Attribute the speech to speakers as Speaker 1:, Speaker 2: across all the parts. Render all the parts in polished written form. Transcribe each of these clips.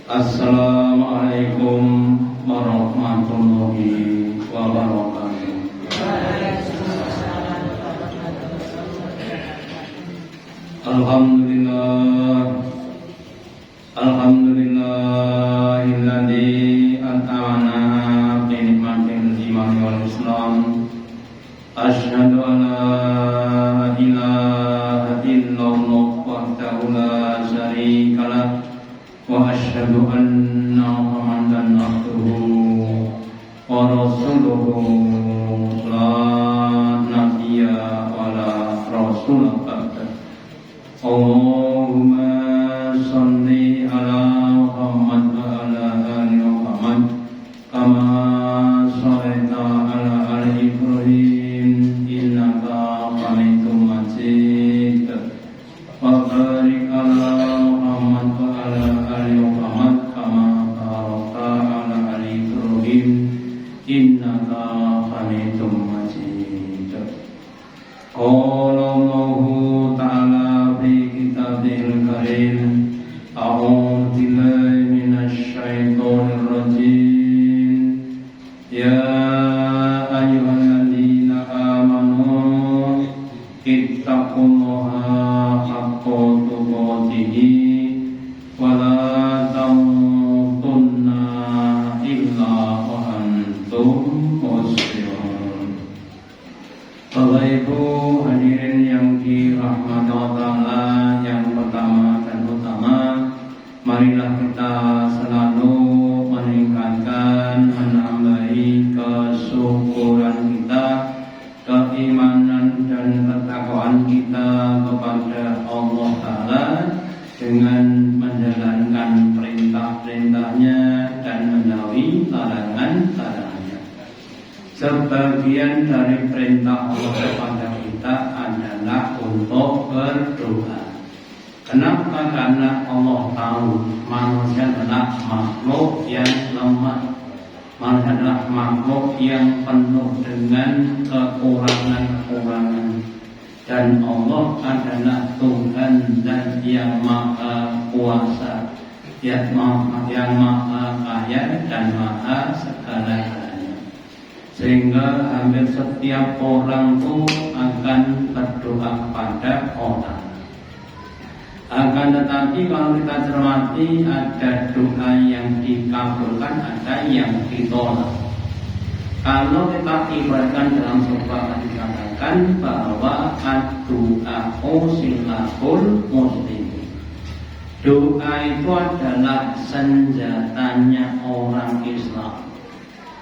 Speaker 1: Assalamualaikum warahmatullahi wabarakatuh. Alhamdulillahilladzi at'amana bi nikmatil iman wal islam. Asyhadu an la ilaha illallah wahdahu la syarika lah wa asyhadu anna Muhammadan abduhu wa rasuluhu la nabiyya wa la rasula ba'da. Allahumma sholli ala Muhammad wa ala ali Muhammad kama shallaita ala ali Ibrahim innaka Hamidum Majid. Wa barik ala Muhammad wa ala ali Muhammad kama barakta ala ali Ibrahim innaka Hamidum Majid. Qala Allahu ta'ala fi kitabihil karim, a'udzu billahi minasy syaithanir rajim. Ya ayyuhalladzina amanu ittaqullaha haqqa tuqatih wa la tamutunna illa wa antum muslimun. Bapak Ibu hadirin yang dirahmati Allah, yang pertama dan utama, marilah kita selalu meningkatkan, menambahi kesyukuran kita, keimanan dan ketakwaan kita kepada Allah Ta'ala dengan menjalankan perintah-perintahnya dan menjauhi larangan-larangannya. Sebagian dari perintah Allah kepada kita adalah untuk berdoa. Kenapa? Karena Allah tahu manusia adalah makhluk yang lemah. Manusia adalah makhluk yang penuh dengan kekurangan-kekurangan. Dan Allah adalah Tuhan dan yang maha kuasa, yang maha kaya dan maha segala-galanya. Sehingga hampir setiap orang itu akan berdoa kepada Allah. Akan tetapi kalau kita cermati, ada doa yang dikabulkan, ada yang ditolak. Kalau kita ibaratkan dalam sebuah dikatakan bahwa ad-du'a'u silahul muslim. Doa itu adalah senjatanya orang Islam.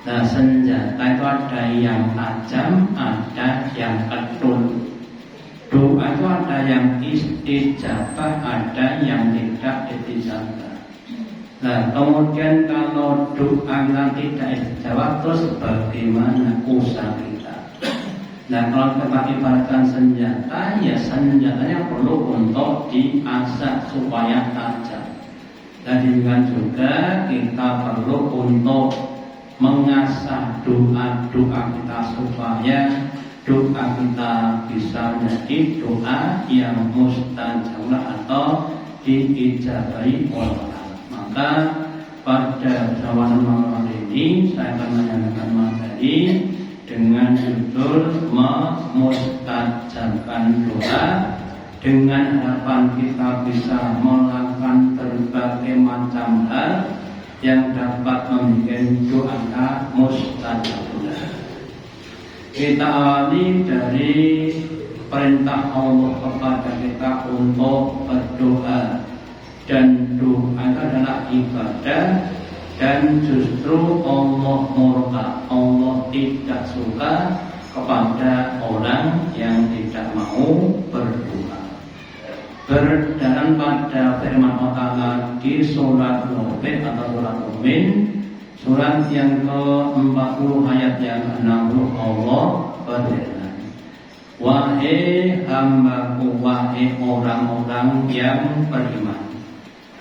Speaker 1: Nah, senjata itu ada yang tajam, ada yang ketul. Doa itu ada yang istijabah, ada yang tidak istijabah. Nah, kemudian kalau doa kita tidak istijabah, terus bagaimana usaha kita? Nah, kalau kita ibaratkan senjata, ya senjatanya perlu untuk diasah supaya tajam. Dan juga kita perlu untuk mengasah doa-doa kita supaya doa kita bisa menjadi doa yang mustajabah atau diijabahi oleh Allah. Maka pada zaman malam ini saya akan menyampaikan materi dengan judul memustajabkan doa, dengan harapan kita bisa melakukan berbagai macam hal yang dapat membuat doa kita mustajabah. Kita awali dari perintah Allah kepada kita untuk berdoa, dan doa itu adalah ibadah, dan justru Allah murka, Allah tidak suka kepada orang yang tidak mau berdoa. Berdasarkan pada firman Allah di surat Mu'min atau surat Mu'min, surat yang ke-40 ayat yang ke-60, Allah berfirman, wahai hambaku, wahai orang-orang yang beriman,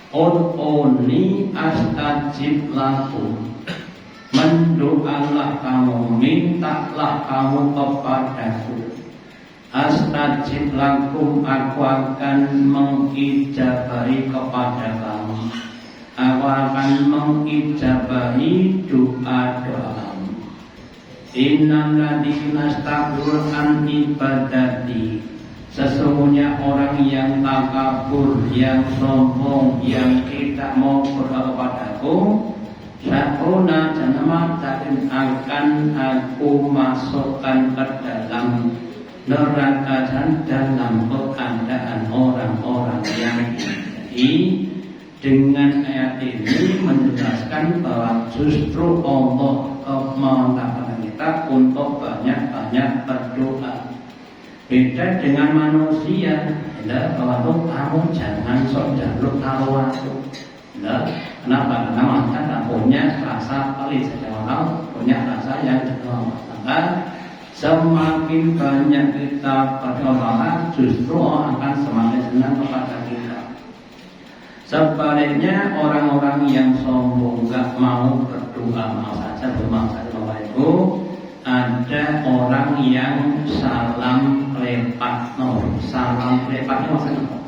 Speaker 1: ud'uni astajib lakum, mendoalah kamu, mintalah kamu kepadaku, astajib lakum, aku akan mengijabahi kepada kamu. Aku akan mengijabahi doa-doamu. Innal ladzina istakbaru an ibadati, sesungguhnya orang yang takabur, yang sombong, yang tidak mau berdoa kepadaku, sakuna janama dan akan aku masukkan ke dalam neraka dan dalam keadaan orang-orang yang ini. Dengan ayat ini menjelaskan bahwa justru Allah memerintahkan kita untuk banyak-banyak berdoa. Beda dengan manusia, bahwa kamu jangan sok jaluk karo aku. Kenapa? Karena manusia punya rasa pelit, punya rasa yang jenuh. Maka semakin banyak kita berdoa, justru Allah akan semakin senang kepada kita. Sebaliknya orang-orang yang sombong gak mau berdoa, mau saja Bapak Ibu, ada orang yang salam lepat. Salam lepat itu maksudnya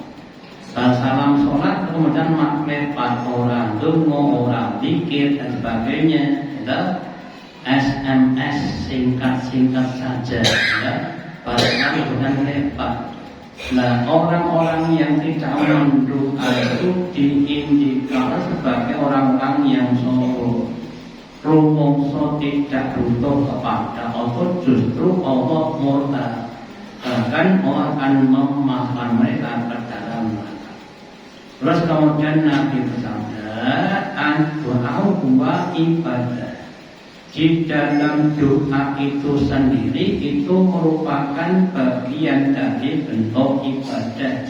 Speaker 1: salam sholat kemudian lepat, orang dungo, orang dikir dan sebagainya. SMS singkat-singkat saja, padahal bukan lepat. Nah, orang-orang yang tidak mendoa itu diindikasi sebagai orang-orang yang sombong, rumongso tidak butuh kepada Allah, justru Allah murka. Bahkan Allah akan memasukkan mereka ke dalam neraka. Terus kemudian Nabi bersabda, doa huwa ibadah. Di dalam doa itu sendiri itu merupakan bagian dari bentuk ibadah.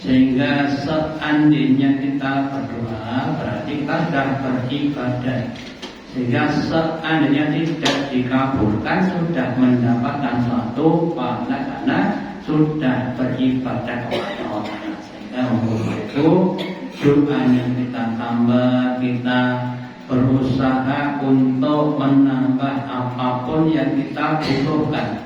Speaker 1: Sehingga seandainya kita berdoa berarti kita sudah beribadah. Sehingga seandainya tidak dikabulkan sudah mendapatkan suatu pahala karena sudah beribadah kepada Allah. Sehingga untuk itu doanya kita tambah, kita berusaha untuk menambah apapun yang kita butuhkan.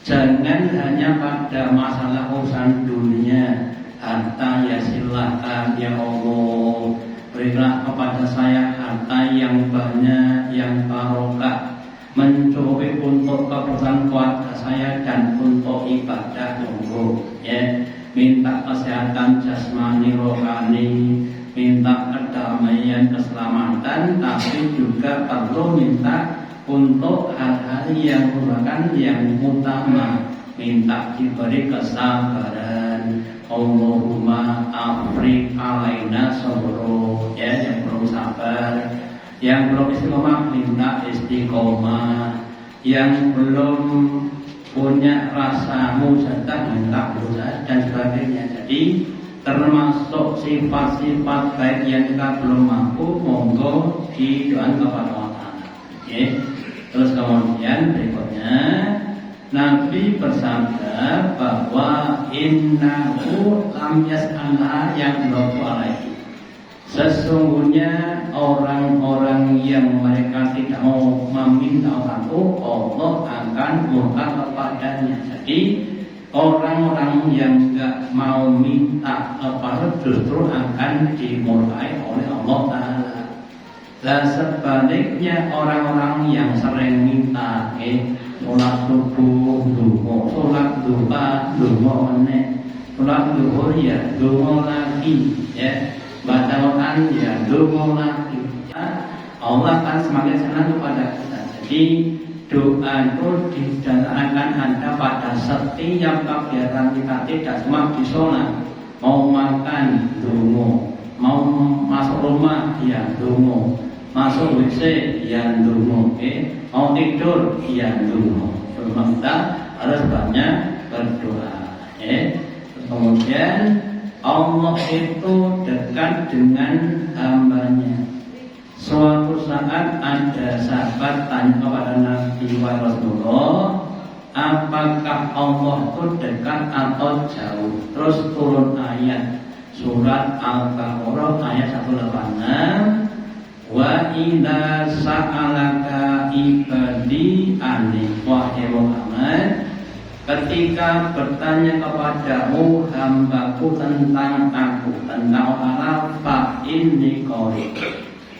Speaker 1: Jangan hanya pada masalah urusan dunia. Harta ya silakan ya Allah, berilah kepada saya harta yang banyak, yang barokah, mencukupi untuk kebutuhan keluarga saya dan untuk ibadah monggo ya. Minta kesehatan jasmani rohani, minta kedamaian, keselamatan, tapi juga perlu minta untuk hal-hal yang merupakan yang utama. Minta diberi kesabaran. Allahumma afrik alaina sabro, ya, yang belum sabar, yang belum istiqomah minta istiqomah, yang belum punya rasa mujadah minta mujadah dan sebagainya. Jadi termasuk sifat-sifat baik yang kita belum mampu, monggo didoakan kepada Allah. Okay. Terus kemudian berikutnya Nabi bersabda bahwa innahu lam yas'alha yang berlaku alaihi. Sesungguhnya orang-orang yang mereka tidak mau meminta Allah, Allah akan murka kepadanya. Jadi orang-orang yang enggak mau minta apa justru akan dimurkai oleh Allah Ta'ala. Dan sebaliknya orang-orang yang sering minta, sholat subuh, dungo, sholat duha, dungo meneh, sholat duhur ya, dungo lagi, ya, baca Quran ya, dungo lagi. Allah akan semakin senang kepada kita. Jadi doa itu akan ada pada setiap kegiatan kita, tidak cuma di sholat. Mau makan, dungo, mau masuk rumah, ya dungo, masuk WC, ya dungo, mau tidur, ya dungo. Memang kita harus banyak berdoa. Kemudian Allah itu dekat dengan hambanya. Suatu saat ada sahabat tanya kepada Nabi Rasulullah, apakah Allah itu dekat atau jauh? Terus turun ayat surat Al-Baqarah ayat 186, wa idza sa'alaka ibadi anni, wahai Muhammad, ketika bertanya kepadamu hambaku tentang aku, tentang Allah, fa inni qarib.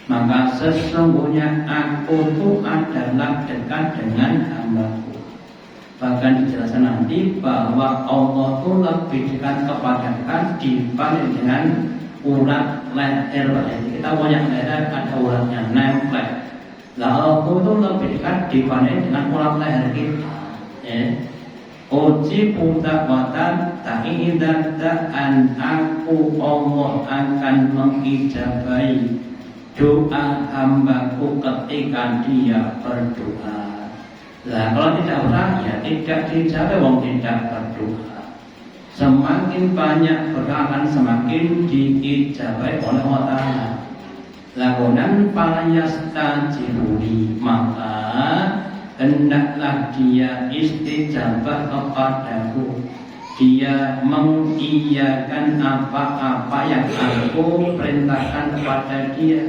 Speaker 1: Maka sesungguhnya aku itu adalah dekat dengan hambaku. Bahkan dijelaskan nanti bahwa Allah itu lebih dekat kepada kita dibanding dengan urat leher. Jadi kita punya leher ada uratnya nempel. Lah Allah itu lebih dekat dibanding dengan urat leher kita. Uji pudak watan ta'idatan aku Allah akan mengijabai doa hambaku ketika dia berdoa. Nah kalau tidak berdoa ya tidak dijabai, wong tidak berdoa. Semakin banyak berdoa akan semakin diijabai oleh Allah Ta'ala. Lakukan falyastajibuli, maka hendaklah dia istijabah kepadaku. Dia mengiyakan apa-apa yang aku perintahkan kepada dia.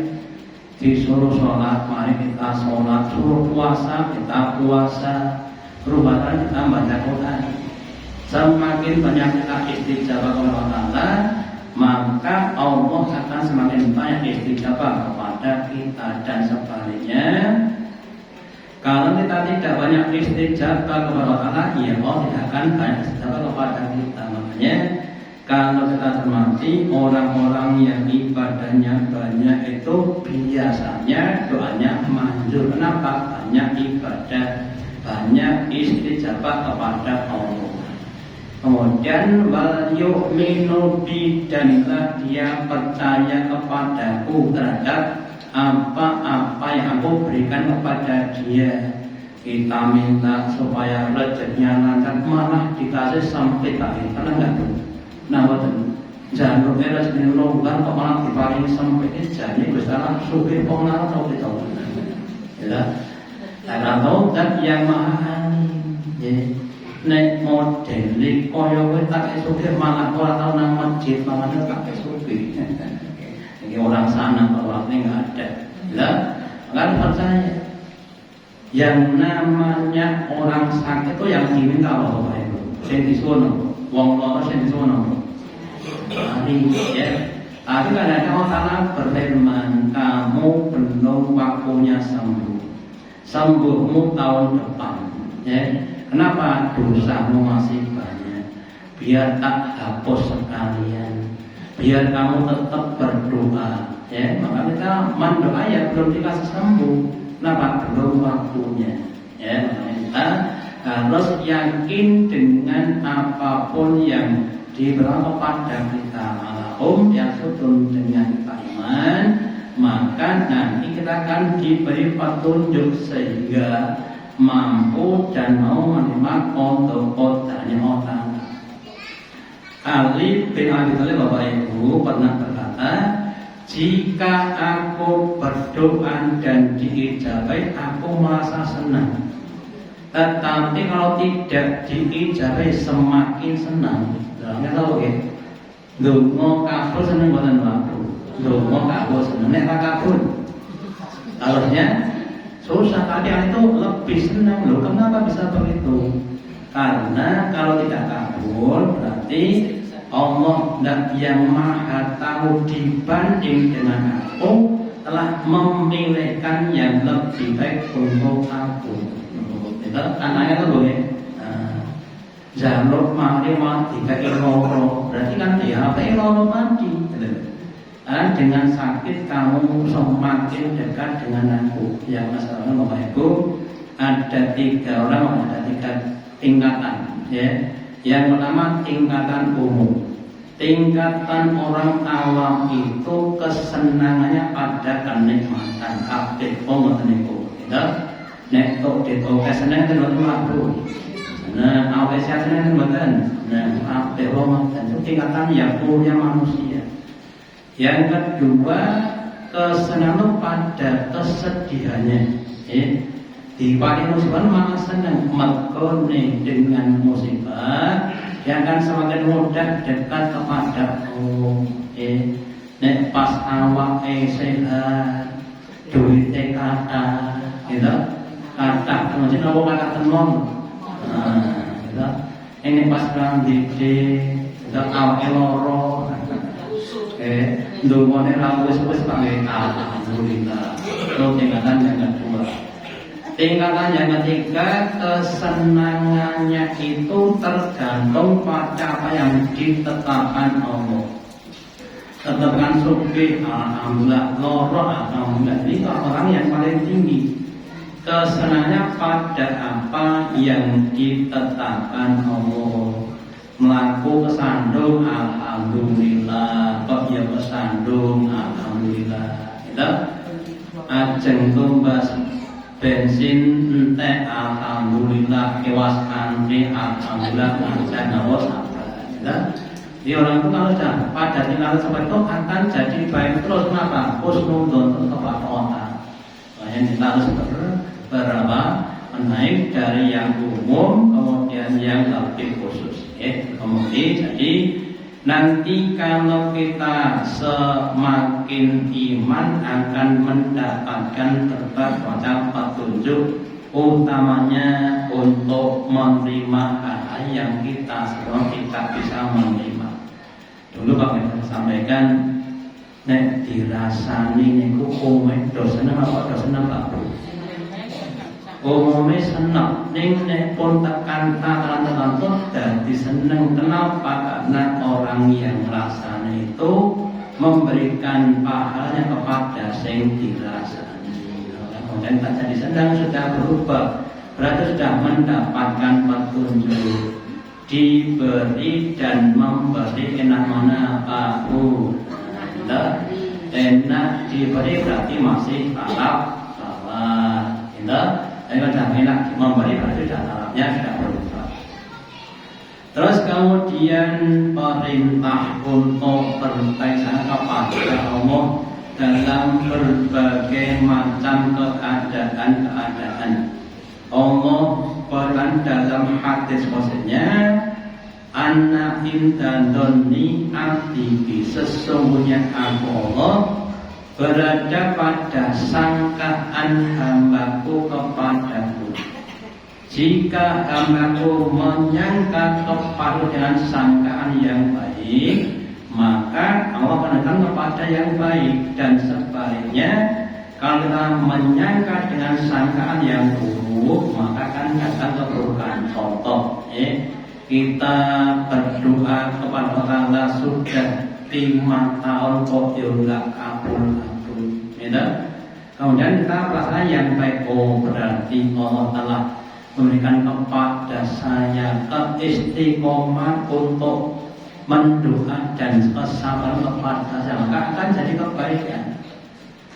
Speaker 1: Disuruh sholat, mari kita sholat. Suruh puasa, kita puasa. Suruh baca, kita baca Quran. Semakin banyak kita istijabah kepada Allah Ta'ala, maka Allah akan semakin banyak istijabah kepada kita. Dan sebaliknya, kalau kita tidak banyak istijabah kepada Allah Ta'ala, ya Allah tidak akan banyak istijabah kepada kita. Makanya kalau kita cermati orang-orang yang ibadahnya banyak itu biasanya doanya manjur. Kenapa? Banyak ibadah, banyak istijabah kepada Allah. Kemudian wal yu'minu bi, danlah dia percaya kepadaku terhadap apa-apa yang aku berikan kepada dia. Kita minta supaya rezekinya lancar, malah dikasih sempit lagi. Karena enggak tuh. Nah, betul. Jangan lupa rezeki longgar kok malah diparingi sempit. Jadi besar sugih pengaruh atau kita. Ya. Karena tahu kan yang maha alim. Nek model kaya kowe tak sugih malah ora tau nang masjid mangane tak sugih. Ini orang sana orangnya nggak ada. Lah, nggak percaya. Yang namanya orang sakit itu yang diminta Allah Bapak Ibu. Sing disuwono, wong lara sing disuwono. Hari ya. Tapi kadang-kadang Allah berfirman, kamu belum waktunya sembuh. Sembuhmu tahun depan. Ya. Kenapa dosamu masih banyak? Biar tak hapus sekalian. Biar kamu tetap berdoa, ya. Maka kita mendoa ya belum dikasih sembuh. Kenapa? Belum waktunya, ya. Maka kita harus yakin dengan apapun yang diberikan kepada kita. Yang sudun dengan kita iman, maka nanti kita akan diberi petunjuk sehingga mampu dan mau menerima kodok-kodoknya orang. Ali bin Abi Thalib Bapak Ibu pernah berkata, jika aku berdoa dan diijabai, aku merasa senang. Tetapi kalau tidak diijabai, semakin senang. Nggak tahu ya. Dongo kabul seneng buatan waktu. Dongo kabul seneng, nek kabul. Harusnya susah, tapi itu lebih senang loh. Kenapa bisa begitu? Karena kalau tidak kabul berarti Allah yang maha tahu dibanding dengan aku telah memilihkan yang lebih baik untuk aku. Itu anaknya tuh boleh. Jaluk mati mati kayak loro, berarti kan ya apa loro mati. Dan dengan sakit kamu semakin dekat dengan aku. Yang masalahnya Bapak Ibu ada 3 orang, ada 3 tingkatan. Ya. Yang pertama tingkatan umum. Tingkatan orang awam itu kesenangannya pada kenikmatan. Update pengetahuan itu. Nek tok deto kesenangan itu waktu. Nah, awal sehatnya kan nah, update pengetahuan itu tingkatan yang punya manusia. Yang kedua, kesenangan pada kesedihannya. Di paling musibah malah senang merkone dengan musibah yang akan semakin mudah dekat kepada Allah. Nek pas awak sehat, duit kata, gitu. Kata kemudian apa kata tenon, gitu. Ini pas perang dede, gitu. Awak loro. Ndungone ra wis pakai alhamdulillah. Terus tingkatan yang kedua. Tingkatan yang ketiga, kesenangannya itu tergantung pada apa yang ditetapkan Allah. Tetapkan suki, alhamdulillah, loro, alhamdulillah. Ini orang yang paling tinggi. Kesenangannya pada apa yang ditetapkan Allah. Melaku kesandung, alhamdulillah. Kok ya kesandung, alhamdulillah. Kita ajeng tumbas bensin ente, alhamdulillah. Kewas antri, alhamdulillah. Lancar nawas apa? Di orang itu kalau sudah pada tinggal seperti itu akan jadi baik terus. Kenapa? Husnudon kepada orang. Makanya kita harus berapa menaik dari yang umum kemudian yang lebih khusus. Kemudian jadi nanti kalau kita semakin iman akan mendapatkan berbagai petunjuk, utamanya untuk menerima hal yang kita semua tidak bisa menerima. Dulu Pak kita sampaikan, nek dirasani niku umumnya dosen apa dosen apa? Umumnya senang, nek pun tekan takaran tertentu dan diseneng. Kenapa? Karena orang yang rasanya itu memberikan pahalanya kepada yang dirasani. Kemudian tak jadi senang sudah berubah, berarti sudah mendapatkan petunjuk, diberi dan memberi enak mana aku. Enak diberi berarti masih tahap bawah. Tapi macam enak memberi berarti dalamnya sudah berubah. Terus kemudian perintah untuk berpegang kepada Allah dalam berbagai macam keadaan. Allah berkan dalam hadis maksudnya, Anna indandoni abdi, sesungguhnya aku Allah berada pada sangkaan hambaku kepadaku. Jika hambaku menyangka kepada dengan sangkaan yang baik, maka Allah akan kepada yang baik. Dan sebaliknya, kalau kita menyangka dengan sangkaan yang buruk, maka akan datang keburukan. Contoh, kita berdoa kepada Allah sudah 5 tahun kok nggak kabul. Kemudian kita perasaan yang baik, berarti Allah telah memberikan kepada saya keistiqomah untuk mendoa dan kesabaran kepada saya, maka akan jadi kebaikan.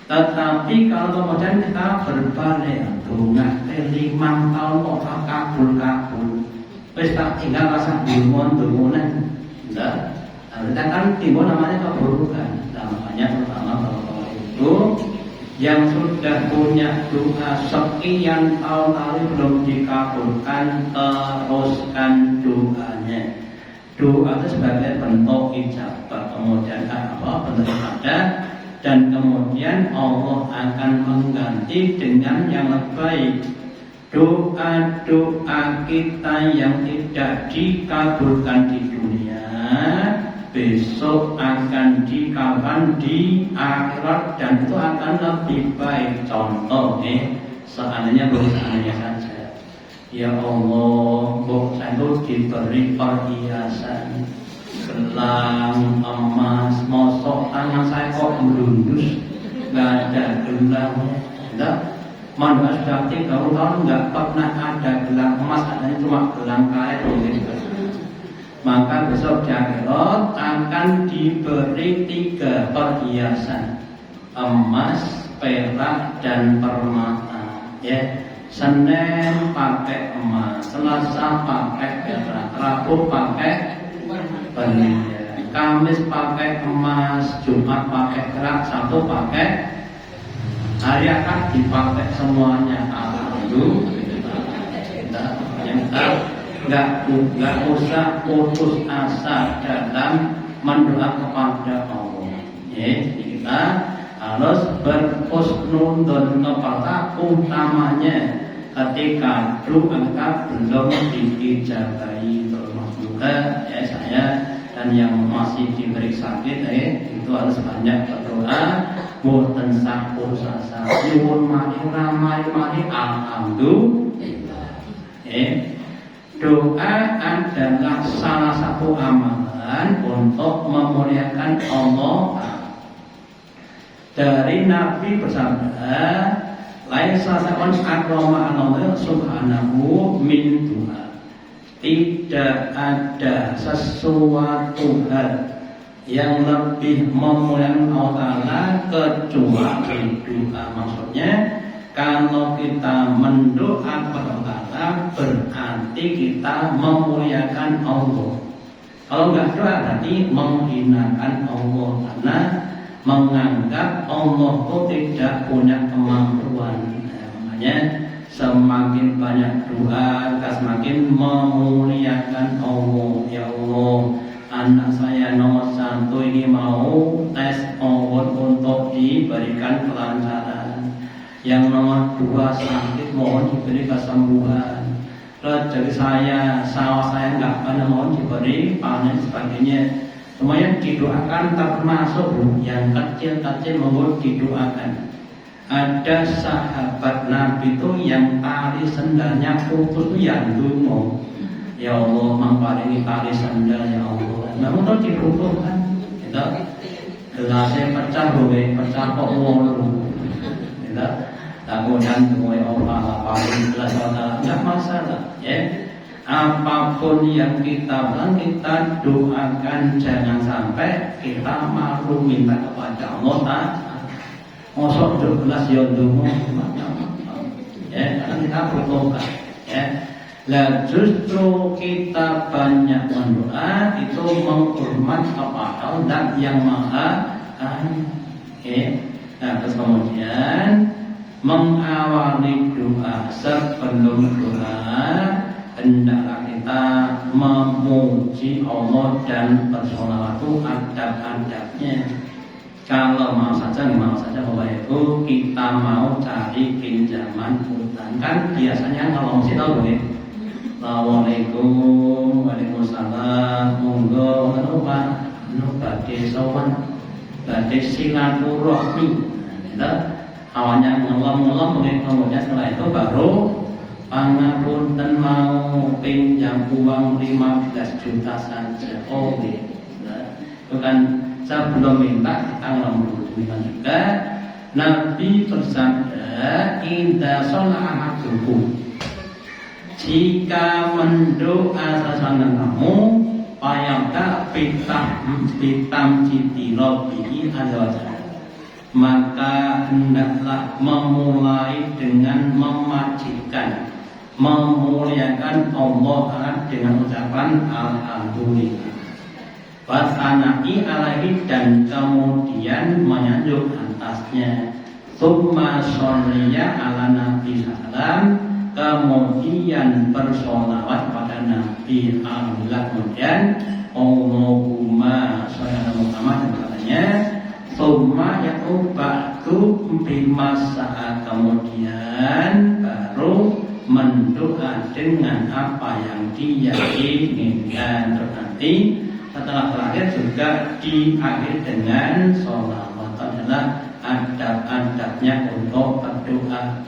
Speaker 1: Tetapi kalau kemudian kita berbalik, doa 5 tahun kok kabul, wis tak tinggal rasa dungon-dungonan, kita kan timbul namanya keburukan. Makanya pertama kalau itu yang sudah punya doa sekian tahun lalu belum dikabulkan, teruskan doanya. Doa itu sebagai bentuk ijabah, kemudian bentuk ibadah, dan kemudian Allah akan mengganti dengan yang lebih baik. Doa-doa kita yang tidak dikabulkan di dunia besok akan dikabulkan di akhirat, dan itu akan lebih baik. Contoh seandainya saja, ya Allah, saya itu diberi perhiasan gelang emas, mosok tangan saya kok merundus, nggak ada gelangnya. Mana sudah 30 tahun nggak pernah ada gelang emas, adanya cuma gelang karet gitu. Maka besok di akhirat akan diberi 3 perhiasan, emas, perak, dan permata. Senin pakai emas, Selasa pakai perak, Rabu pakai berlian, Kamis pakai emas, Jumat pakai perak, Sabtu pakai, hari akad dipakai semuanya. Alhamdulillah. Nggak usah putus asa dalam mendoa kepada Allah. Kita harus berhusnudon kepada utamanya ketika doa kita belum diijabahi. Termasuk juga saya dan yang masih diberi sakit itu harus banyak berdoa. Boten sampun sasa nyuwun mari alhamdulillah. Doa adalah salah satu amalan untuk memuliakan Allah. Dari Nabi bersabda, laisa sa'un akrama Allah subhanahu min du'a. Tidak ada sesuatu hal yang lebih memuliakan Allah Ta'ala kecuali doa. Maksudnya kalau kita mendoa kepada Allah Ta'ala berarti kita memuliakan Allah. Kalau enggak doa berarti menghinakan Allah, karena menganggap Allah itu tidak punya kemampuan. Makanya semakin banyak doa, semakin memuliakan Allah. Ya Allah, anak saya nomor 1 ini mau tes obat untuk diberikan kelancaran. Yang nomor 2 sakit, mohon diberi kesembuhan. Rezeki saya, sawah saya enggak pernah, mohon diberi panen sebagainya. Semuanya didoakan, termasuk yang kecil-kecil mohon didoakan. Ada sahabat Nabi itu yang tali sendalnya putus itu yang dungo. Ya Allah, mamparini tali sendal ya Allah. Namun itu dibutuhkan. Gitu. Gelasnya pecah, pecah kok ngomong. Gitu. Kemudian kemudian Allah paling gelas enggak masalah. Ya. Apapun yang kita bilang, kita doakan, jangan sampai kita malu minta kepada Allah Ta'ala. Mosok gelas ya dungo. Ya, karena kita butuhkan. Ya. Lah justru kita banyak berdoa itu menghormat kepada Allah yang Maha Kaya. Nah, terus kemudian mengawali doa, sebelum doa hendaklah kita memuji Allah dan bersolawat, adab-adabnya. Kalau mau saja Bapak Ibu, kita mau cari pinjaman hutang, kan biasanya kalau mesti tahu nih. Assalamualaikum, waalaikumsalam, monggo, Pak, badhe sowan, badhe silaturahmi. Awalnya ngelom-ngelom, kemudian setelah itu baru pangapunten mau pinjam uang 15 juta saja. Oh, itu kan sebelum minta kita ngelom dulu juga. Nabi bersabda, "Idza shalla ahadukum", jika mendoa seseorang kamu, payahda pitam citi robihi azza, maka hendaklah memulai dengan memajikan, memuliakan Allah dengan ucapan alhamdulillah. Wasanai alaihi, dan kemudian menyanjung atasnya. Tsumma sholliya ala nabi sallam, kemudian bersolawat pada Nabi. Alhamdulillah, kemudian Allahumma sholli ala Muhammad, dan katanya tsumma ya'ubatu bimasa, kemudian baru mendoa dengan apa yang dia inginkan. Nanti setelah terakhir juga diakhiri dengan sholawat, adalah adab-adabnya untuk berdoa.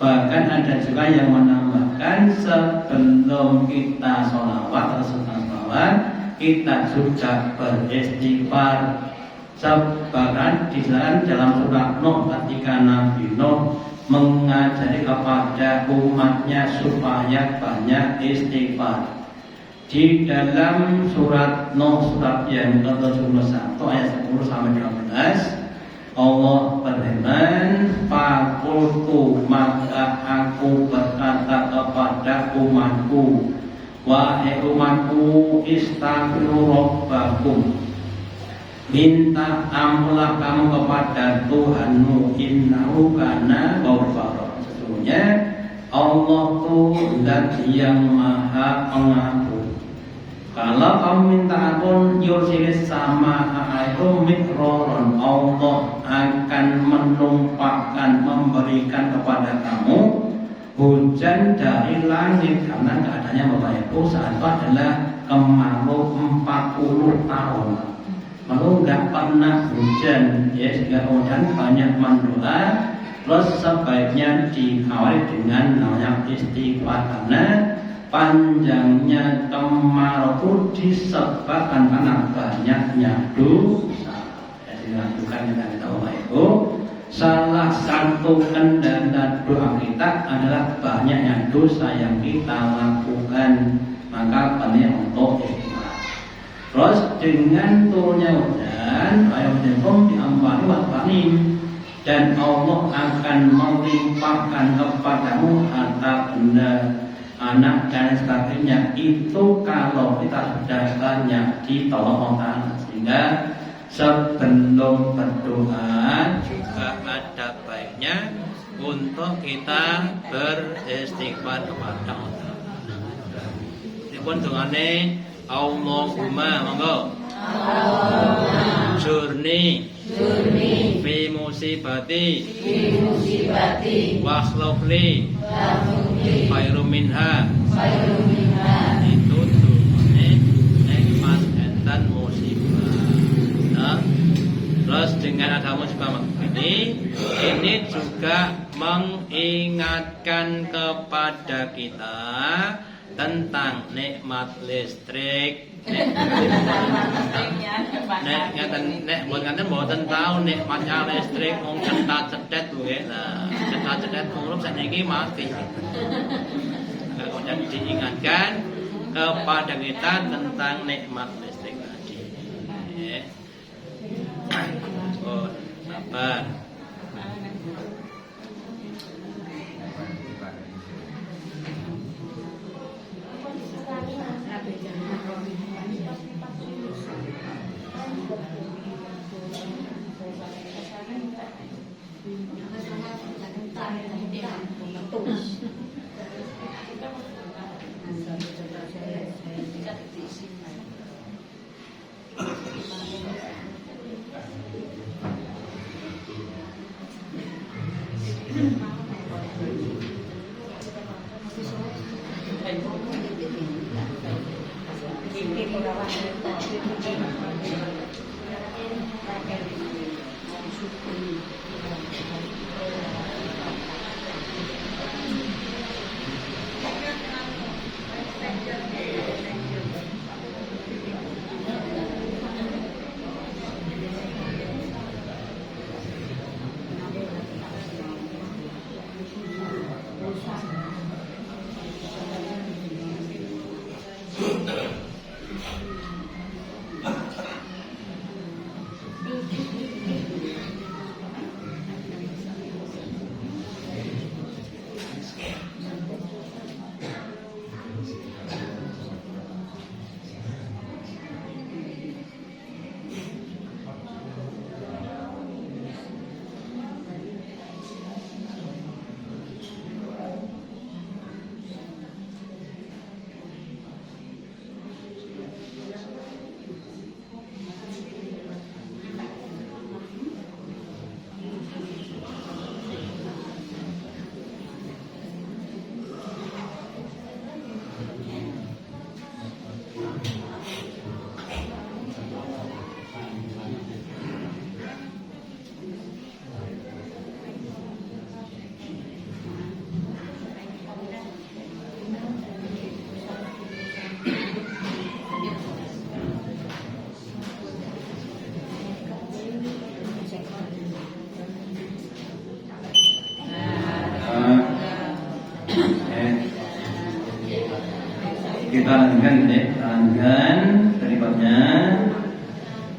Speaker 1: Bahkan ada juga yang menambahkan sebelum kita sholawat atau setelah sholawat kita juga beristighfar. Bahkan di dalam surat Nuh, ketika Nabi Nuh mengajari kepada umatnya supaya banyak istighfar. Di dalam surat Nuh, surat yang ke-71 ayat 10 sampai 12, Allah berfirman, "Fakultu, maka aku berkata kepada umatku, wahai umatku, istaghfiru rabbakum, minta ampunlah kamu kepada Tuhanmu, innahu kana ghafara, sesungguhnya Allah itu zat yang maha pengampun. Kalau kamu minta ampun, yursilis sama alaikum mikroron, Allah akan menumpahkan, memberikan kepada kamu hujan dari langit." Karena keadaannya Bapak Ibu saat itu adalah kemarau 40 tahun. Lalu nggak pernah hujan, ya nggak hujan, banyak mendoa. Terus sebaiknya diawali dengan namanya istighfar, karena panjangnya kemarau itu disebabkan karena banyaknya dosa. Jadi lakukan dengan tahu itu. Salah satu kendala doa kita adalah banyaknya dosa yang kita lakukan. Maka penting untuk istighfar. Terus dengan turunnya hujan, ayat pun diampuni waktu dan Allah akan melimpahkan kepadamu harta benda, anak dan sebagainya. Itu kalau kita sudah banyak ditolong Allah. Sehingga sebelum berdoa juga ada baiknya untuk kita beristighfar kepada Allah. Dipun dongane Allahumma monggo. Jurni fi musibati wakhlufli khairum minha. Itu dongane nikmat dan musibah. Terus dengan ada musibah ini juga mengingatkan kepada kita tentang nikmat listrik. Ngaten mboten tahu nikmatnya listrik wong cetat-cetet kuwi. Nah, cetat-cetet urip sakniki mati. Kemudian diingatkan kepada kita tentang nikmat listrik tadi. Oh, sabar. Kita lanjutkan berikutnya.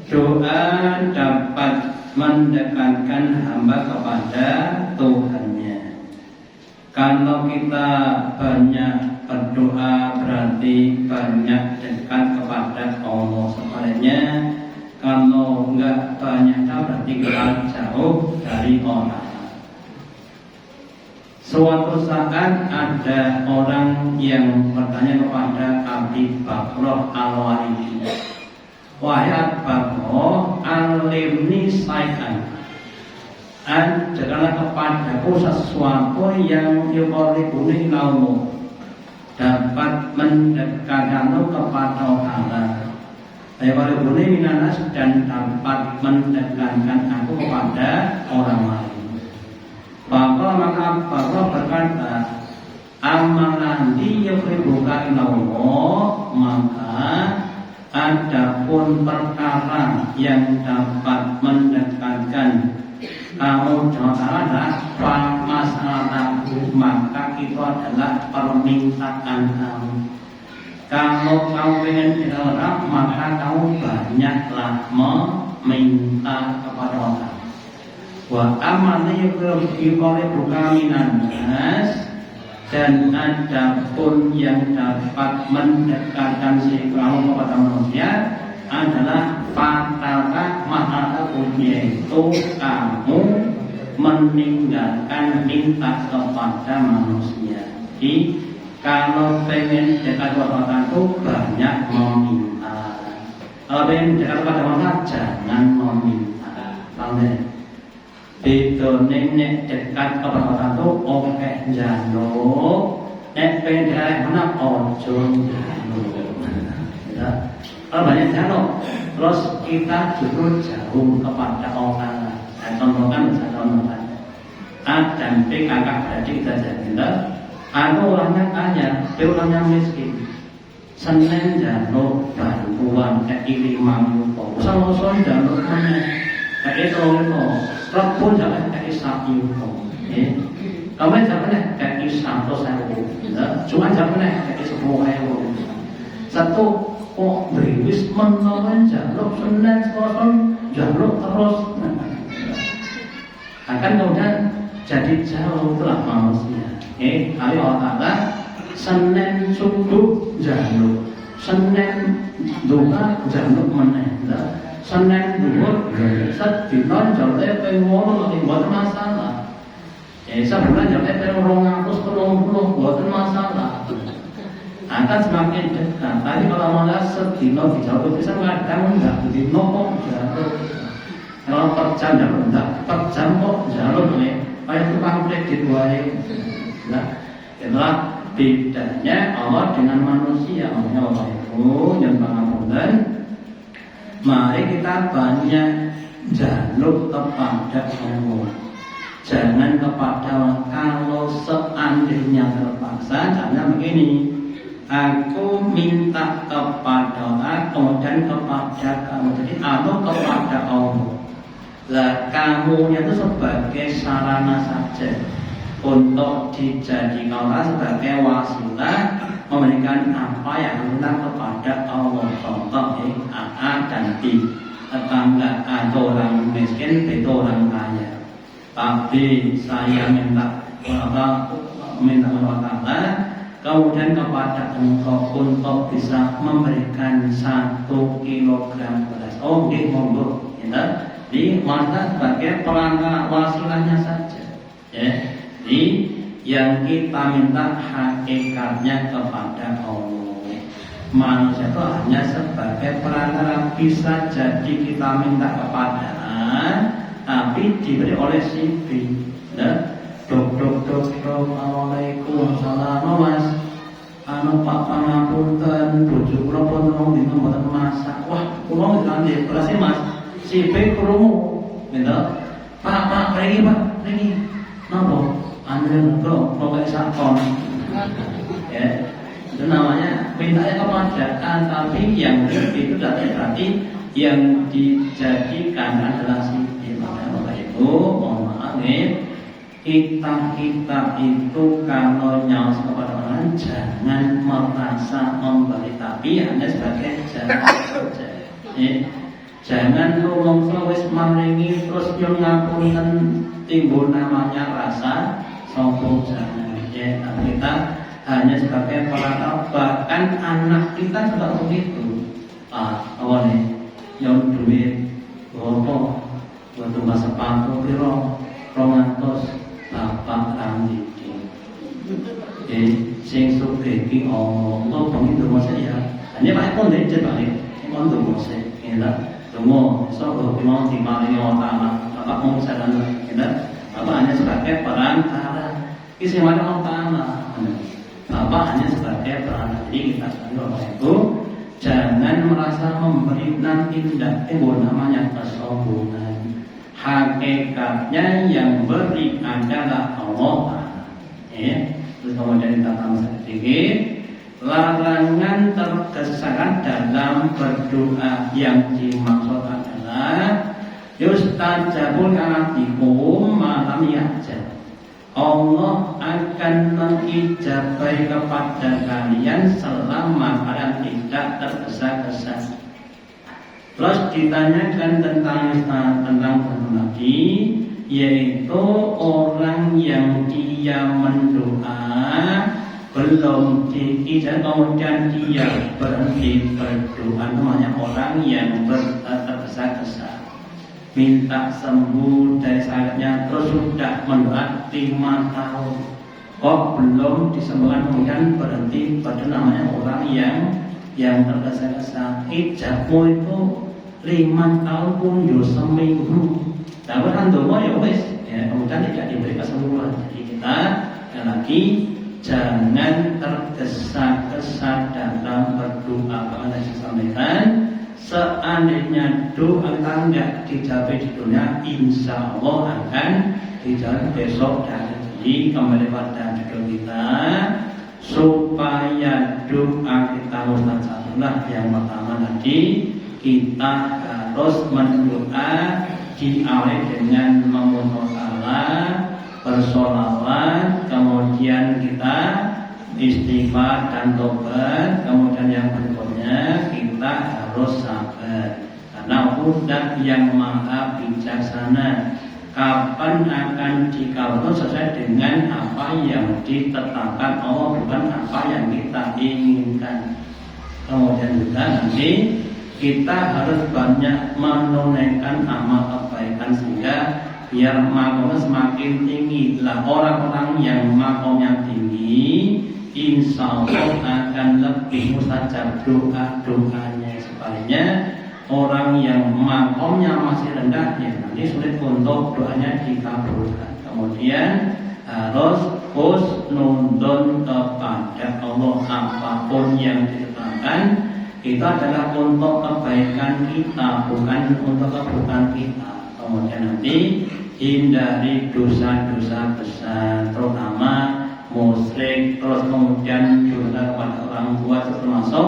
Speaker 1: Doa dapat mendekatkan hamba kepada Tuhannya. Kalau kita banyak berdoa berarti banyak dekat kepada Allah. Sebaliknya kalau enggak banyak berarti kita jauh dari Allah. Suatu saat ada orang yang bertanya kepada Abi Bakr Al-Walidi, wahai Abi Bakr, alimni syai'an, ajarkanlah kepadaku sesuatu yang yuqarribuni illallah, dapat mendekatkan kepada Allah. Ayat boleh minanas dan dapat mendekatkan aku kepada orang lain. Maka berkata, amalan yuhibbuka ilallah, maka adapun perkara yang dapat mendekatkan kamu dengan Allah, masalah maka itu adalah permintaan kamu. Kalau kamu ingin diharap, maka kamu banyaklah meminta kepada Allah. Wa amani yuqribuka minan nas, dan adapun yang dapat mendekatkan si kamu kepada manusia adalah fataka ma'ata, yaitu kamu meninggalkan minta kepada manusia. Jadi kalau pengen dekat kepada Allah itu banyak meminta. Kalau pengen dekat kepada Allah jangan meminta. Lalu itu nek dekat kepada Allah itu oke jaluk, nek pengen dekat mana ojo jaluk. Ya. Kalau banyak jaluk, terus kita justru jauh kepada Allah. Dan contohkan, A dan B kakak beradik kita jadi. Aku orangnya kaya, dia orangnya miskin. Senin jaluk bantuan ke 5 yuto, Selasa jaluk mana? Ke 3 yuto, Rabu jaluk ke 1 yuto. Kamu jaluknya ke 100.000, cuma jaluknya ke 10.000. Satu kok beriwis menolong jaluk Senin Selasa jaluk terus. Akan kemudian jadi jauh telah manusia. Kali Allah Senin subuh jaluk, Senin duha jaluk meneh, Senin duhur sedina jaluk pengono lagi buat masalah. Sebulan jaluk pengono 230 buat masalah. Akan semakin dekat. Tapi kalau malah sedina dijaluk bisa kadang enggak sedina kok jaluk. Kalau per jam jaluk enggak, per jam kok jaluk nih. Kayak tukang kredit wae. Nah, itulah bedanya Allah dengan manusia. Allah itu yang pangapunten. Mari kita banyak jaluk kepada Allah. Jangan kepada Allah. Kalau seandainya terpaksa, jangan begini. Aku minta kepada Allah, kemudian kepada kamu. Jadi aku kepada Allah. Lah kamu itu sebagai sarana saja untuk dijadikan Allah sebagai wasilah memberikan apa yang minta kepada Allah. Contoh A dan B, tetangga A orang miskin, B orang kaya. Tapi saya minta kepada Allah, kemudian kepada engkau untuk bisa memberikan 1 kilogram beras. Oh, nggih monggo, ya. Di mana sebagai perangkat wasilahnya saja. Ya. Jadi yang kita minta hakikatnya kepada Allah. Manusia itu hanya sebagai perantara, bisa jadi kita minta kepada tapi diberi oleh si B. Dok, Assalamualaikum, Mas. Pak pangapunten, bojo kula pun tolong dina mboten masak. Wah, kula nggih berarti Mas. Si B krungu, gitu. Pak, pergi Pak, pergi. Napa? Ambil kok pakai sakon. Ya, itu namanya mintanya kepada tapi yang itu berarti yang dijadikan adalah si B. Bapak Ibu, mohon maaf nih. Kita itu kalau nyawas kepada orang jangan merasa memberi, tapi hanya sebagai jalan saja. Jangan ngomong wis maringi terus yo ngapunten timbul namanya rasa sombong, jangan. Kita hanya sebagai perantara, bahkan anak kita juga begitu. Awalnya yang duit gopo buat tumbas sepatu piro 200 bapak rambiti. Sing sugih iki Allah bengi donga saya. Hanya Pak pun dicet balik. Mon donga saya. Donga sapa mau dimaringi Allah Bapak mau saran kita. Bapak hanya sebagai perantara. Iki sing ana Allah. Bapak bapak hanya sebagai perantara. Jadi kita Bapak Ibu jangan merasa memberi nanti tidak namanya kesombongan. Hakikatnya yang beri adalah Allah. Terus kemudian kita tambah sedikit, larangan tergesa dalam berdoa yang dimaksud adalah yustajabul kalatikum malam yajab. Allah akan mengijabai kepada kalian selama kalian tidak tergesa-gesa. Terus ditanyakan tentang lagi, yaitu orang yang dia mendoa belum diijabah kemudian dia berhenti berdoa, namanya orang yang tergesa-gesa minta sembuh dari sakitnya, terus sudah mendoa 5 tahun kok belum disembuhkan, kemudian berhenti, pada namanya orang yang tergesa-gesa. Ijabah itu 5 tahun pun yo seminggu, tapi kan doa ya wes, kemudian tidak diberi kesembuhan. Jadi kita lagi jangan tergesa-gesa dalam berdoa. Karena saya sampaikan, seandainya doa kita tidak dijawab di dunia, insya Allah akan dijawab besok. Dan jadi kembali pada judul kita, supaya doa kita mustajablah. Yang pertama tadi, kita harus mendoa diawali dengan memohon Allah, bersolawat, kemudian kita istighfar dan tobat, kemudian yang berikutnya kita harus sabar, karena Allah yang maha bijaksana. Kapan akan dikabulkan sesuai dengan apa yang ditetapkan Allah, bukan apa yang kita inginkan. Kemudian juga nanti kita harus banyak menunaikan amal kebaikan sehingga biar makomnya semakin tinggi. Lah orang-orang yang makomnya tinggi, insya Allah akan lebih mustajab doanya. Sebaliknya orang yang makomnya masih rendah, ya nanti sulit untuk doanya dikabulkan. Kemudian harus husnudon kepada Allah, apapun yang ditetapkan itu adalah untuk kebaikan kita, bukan untuk keburukan kita. Kemudian nanti hindari dosa-dosa besar, terutama musyrik, terus kemudian dosa kepada orang tua, termasuk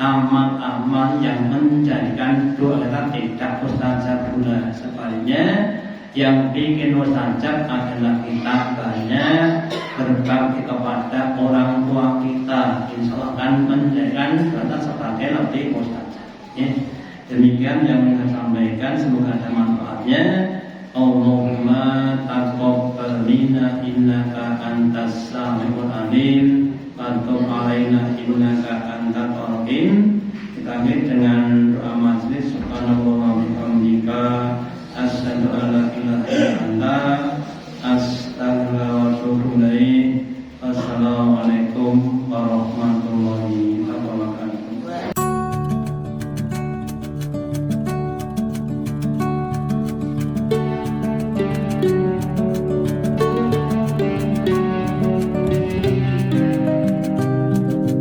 Speaker 1: amal-amal yang menjadikan doa kita tidak mustajab pula. Sebaliknya yang bikin mustajab adalah kita banyak berbakti kepada orang tua kita, insya Allah akan menjadikan kita sebagai lebih mustajab. Demikian yang saya sampaikan, semoga ada manfaatnya. Allahumma taqabbal minna innaka antas samiul alim wa tub alaina innaka antat rahim. Kita dengan